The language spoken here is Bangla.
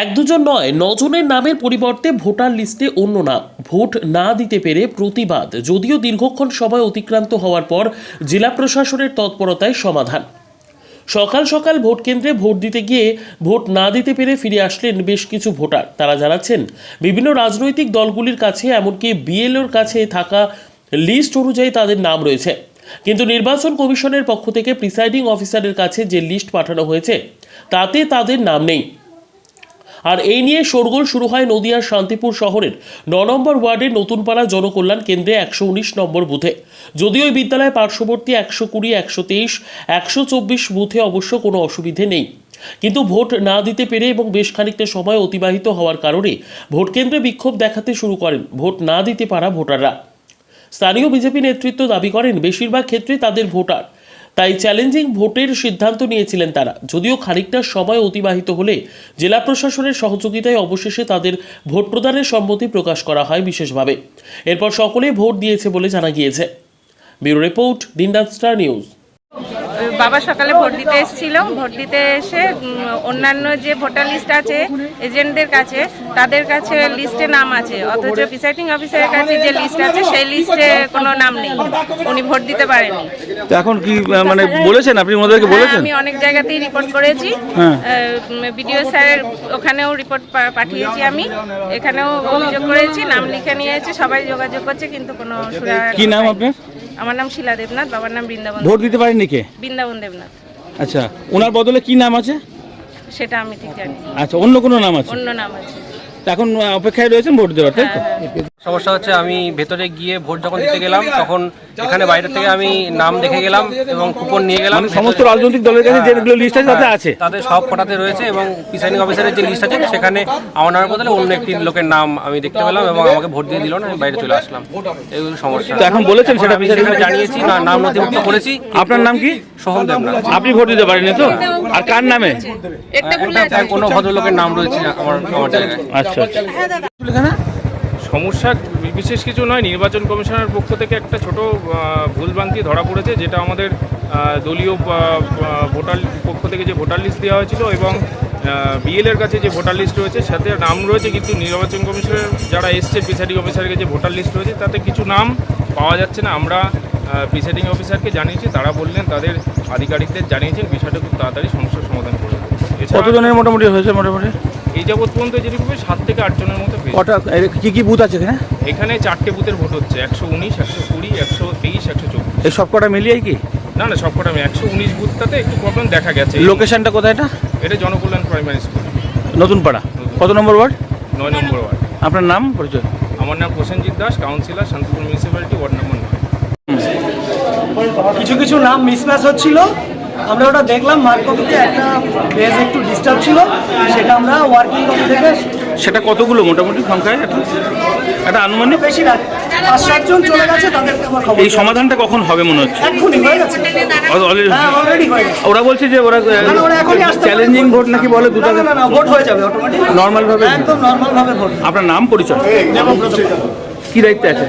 এক দুজন নয়, 9 জনের নামের পরিবর্তে ভোটার লিস্টে অন্য নাম। ভোট না দিতে পেরে প্রতিবাদ, যদিও দীর্ঘক্ষণ সময় অতিক্রান্ত হওয়ার পর জেলা প্রশাসনের তৎপরতায় সমাধান। সকাল সকাল ভোট কেন্দ্রে ভোট দিতে গিয়ে ভোট না দিতে পেরে ফিরে আসলেন বেশ কিছু ভোটার। তারা জানাচ্ছেন, বিভিন্ন রাজনৈতিক দলগুলির কাছে, এমনকি বিএলওর কাছে থাকা লিস্ট অনুযায়ী তাদের নাম রয়েছে, কিন্তু নির্বাচন কমিশনের পক্ষ থেকে প্রিসাইডিং অফিসারের কাছে যে লিস্ট পাঠানো হয়েছে তাতে তাদের নাম নেই। আর এই নিয়ে শোরগোল শুরু হয় নদিয়ার শান্তিপুর শহরের 9 নম্বর ওয়ার্ডের নতুনপাড়া জনকল্যাণ কেন্দ্রে 119 নম্বর বুথে। যদিও ওই বিদ্যালয় পার্শ্ববর্তী 120, 123, 124 বুথে অবশ্য কোনো অসুবিধে নেই, কিন্তু ভোট না দিতে পেরে এবং বেশ খানিকটা সময় অতিবাহিত হওয়ার কারণে ভোট কেন্দ্রে বিক্ষোভ দেখাতে শুরু করেন ভোট না দিতে পারা ভোটাররা। স্থানীয় বিজেপি নেতৃত্ব দাবি করেন, বেশিরভাগ ক্ষেত্রে তাদের ভোটার, তাই চ্যালেঞ্জিং ভোটের সিদ্ধান্ত নিয়েছিলেন তারা। যদিও খানিকটা সময় অতিবাহিত হলে জেলা প্রশাসনের সহযোগিতায় অবশেষে তাদের ভোট প্রদানের সম্মতি প্রকাশ করা হয় বিশেষভাবে। এরপর সকলে ভোট দিয়েছে বলে জানা গিয়েছে। ব্যুরো রিপোর্ট, দিনরাত স্টার নিউজ। বাবা সকালে ভোট দিতে এসেছিল। ভোট দিতে এসে অন্যান্য যে ভোটার লিস্ট আছে এজেন্টদের কাছে, তাদের কাছে লিস্টে নাম আছে, অথচ প্রিসাইডিং অফিসারের কাছে যে লিস্ট আছে সেই লিস্টে কোনো নাম নেই। উনি ভোট দিতে পারেনি। তো এখন কি মানে বলেছেন আপনি ওনাদেরকে বলেছেন? আমি অনেক জায়গাতেই রিপোর্ট করেছি, বিডিও স্যারের ওখানেও রিপোর্ট পাঠিয়েছি, আমি এখানেও অভিযোগ করেছি, নাম লিখে নিয়েছি, সবাই যোগাযোগ করছে, কিন্তু কোনো সুরা। কি নাম আপনার? আমার নাম শিলা দেবনাথ, বাবার নাম বৃন্দাবন। ভোট দিতে পারেননি কে? বৃন্দাবন দেবনাথ। আচ্ছা, ওনার বদলে কি নাম আছে সেটা আমি ঠিক জানি। আচ্ছা, অন্য কোনো নাম আছে? অন্য নাম আছে। এখন অপেক্ষায় রয়েছেন ভোট দেওয়ার, তাই তো? সমস্যা হচ্ছে, আমি ভেতরে গিয়ে ভোট যখন দিতে গেলাম তখন এখানে বাইরে থেকে আমি নাম দেখে গেলাম এবং কুপন নিয়ে গেলাম। সমস্ত রাজনৈতিক দলের কাছে যেগুলো লিস্ট আছে তাতে আছে, তাদের সব কটাতে রয়েছে, এবং প্রিসাইডিং অফিসারের যে লিস্ট আছে সেখানে আমার নামের বদলে অন্য একটি লোকের নাম আমি দেখতে পেলাম এবং আমাকে ভোট দিয়ে দিল না, আমি বাইরে চলে আসলাম। এইগুলো সমস্যা। তো এখন বলেছেন সেটা আমি সেখানে জানিয়েছি, নাম নথিভুক্ত করেছি। আপনার নাম কি? সোহম দেবনাথ। আপনি ভোট দিতে পারেননি তো? আর কার নামে? কোনো ভদ্রলোকের নাম রয়েছে আমার জায়গায়। আচ্ছা, সমস্যা বিশেষ কিছু নয়, নির্বাচন কমিশনের পক্ষ থেকে একটা ছোট ভুলভ্রান্তি ধরা পড়েছে, যেটা আমাদের দলীয় ভোটার পক্ষ থেকে যে ভোটার লিস্ট দেওয়া হয়েছিল এবং বিএলের কাছে যে ভোটার লিস্ট রয়েছে সাথে নাম রয়েছে, কিন্তু নির্বাচন কমিশনের যারা এসছে প্রিসাইডিং অফিসারের কাছে ভোটার লিস্ট রয়েছে তাতে কিছু নাম পাওয়া যাচ্ছে না। আমরা প্রিসাইডিং অফিসারকে জানিয়েছি, তারা বললেন তাদের আধিকারিকদের জানিয়েছেন, বিষয়টা খুব তাড়াতাড়ি সমস্যার সমাধান করে দেবে। কতজনের মোটামুটি হয়েছে? মোটামুটি এই যাবৎ পর্যন্ত যেরকম 7 থেকে 8 জনের মতো পেয়েছে। কটা কি কি বুথ আছে এখানে? এখানে 4টে বুথের ভোট হচ্ছে, 119, 120, 123, 124। এই সব কটা মিলিয়ে কি? না, সবকটা আমি 119 বুথটাতে একটু প্রবলেম দেখা গেছে। লোকেশনটা কোথায় এটা? এটা জনকল্যাণ প্রাইমারি স্কুল, নতুনপাড়া। কত নম্বর ওয়ার্ড? 9 নম্বর ওয়ার্ড। আপনার নাম পরিচয়? আমার নাম Prosenjit Das, councillor, Shantipur municipality, ward number 9। কিছু নাম মিসম্যাচ হচ্ছিল, আমরা ওটা দেখলাম। মার্ক কপিতে একটা পেজ একটু ডিস্টার্ব ছিল, সেটা আমরা ওয়ার্কিং কপি থেকে। সেটা কতগুলো মোটামুটি সংখ্যায়? একটা আনুমানিক বেশি না, 5-7 জন চলে গেছে, তাদেরকে আমার খবর। এই সমাধানটা কখন হবে মনে হচ্ছে? এক্ষুনি হয়ে গেছে, অলরেডি হয়ে গেছে। ওরা বলছে যে ওরা এখনই আসতে চ্যালেঞ্জিং ভোট নাকি বলে, দুটো না, ভোট হয়ে যাবে অটোমেটিক, নর্মাল ভাবে, একদম নর্মাল ভাবে ভোট। আপনার নাম পরিচয়? কি দায়িত্বে আছে?